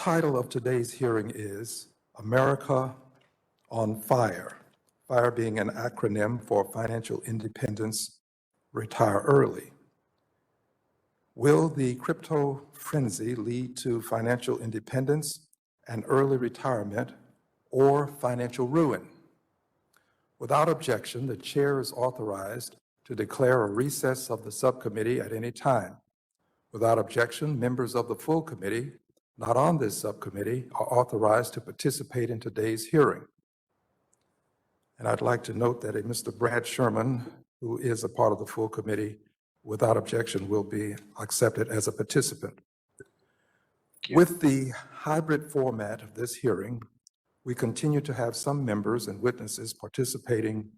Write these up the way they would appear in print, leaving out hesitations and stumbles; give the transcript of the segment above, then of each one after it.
title of today's hearing is America on Fire, FIRE being an acronym for Financial Independence, Retire Early. Will the crypto frenzy lead to financial independence and early retirement or financial ruin? Without objection, the chair is authorized to declare a recess of the subcommittee at any time. Without objection, members of the full committee not on this subcommittee are authorized to participate in today's hearing. And I'd like to note that a Mr. Brad Sherman, who is a part of the full committee, without objection, will be accepted as a participant. With the hybrid format of this hearing, we continue to have some members and witnesses participating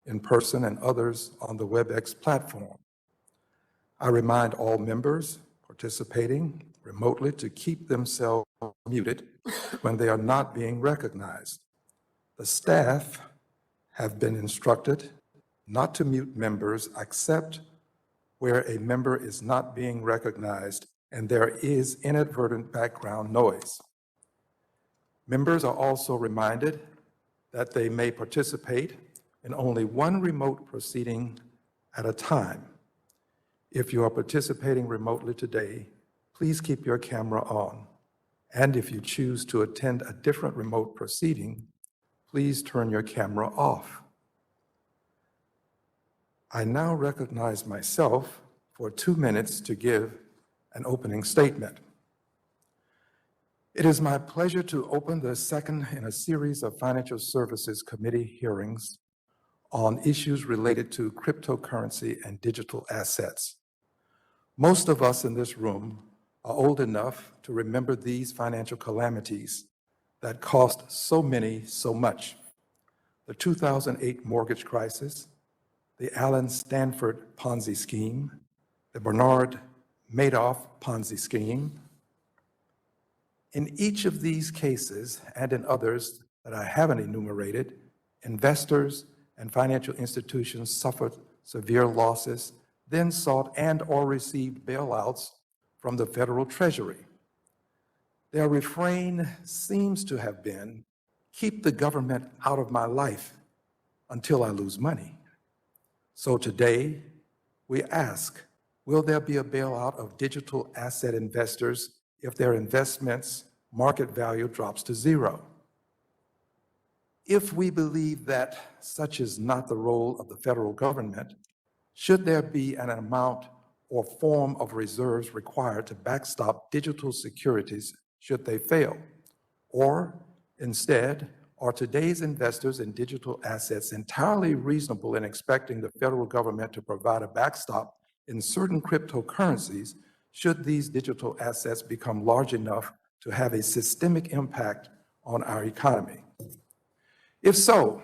in person and others on the WebEx platform. I remind all members participating remotely to keep themselves muted when they are not being recognized. The staff have been instructed not to mute members except where a member is not being recognized and there is inadvertent background noise. Members are also reminded that they may participate in only one remote proceeding at a time. If you are participating remotely today, please keep your camera on. And if you choose to attend a different remote proceeding, please turn your camera off. I now recognize myself for 2 minutes to give an opening statement. It is my pleasure to open the second in a series of Financial Services Committee hearings on issues related to cryptocurrency and digital assets. Most of us in this room are old enough to remember these financial calamities that cost so many so much. The 2008 mortgage crisis, the Alan Stanford Ponzi scheme, the Bernard Madoff Ponzi scheme. In each of these cases, and in others that I haven't enumerated, investors and financial institutions suffered severe losses, then sought and or received bailouts from the federal treasury. Their refrain seems to have been, keep the government out of my life until I lose money. So today, we ask, will there be a bailout of digital asset investors if their investments' market value drops to zero? If we believe that such is not the role of the federal government, should there be an amount or form of reserves required to backstop digital securities should they fail? Or instead, are today's investors in digital assets entirely reasonable in expecting the federal government to provide a backstop in certain cryptocurrencies should these digital assets become large enough to have a systemic impact on our economy? If so,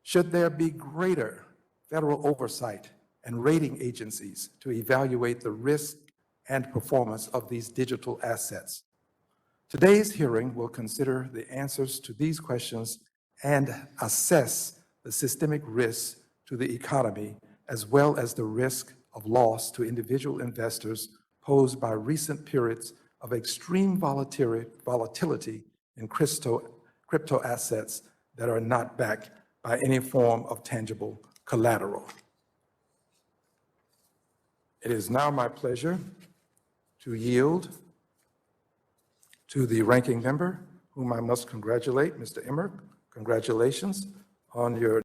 should there be greater federal oversight and rating agencies to evaluate the risk and performance of these digital assets? Today's hearing will consider the answers to these questions and assess the systemic risks to the economy, as well as the risk of loss to individual investors posed by recent periods of extreme volatility in crypto assets that are not backed by any form of tangible collateral. It is now my pleasure to yield to the ranking member, whom I must congratulate, Mr. Emmer. Congratulations on your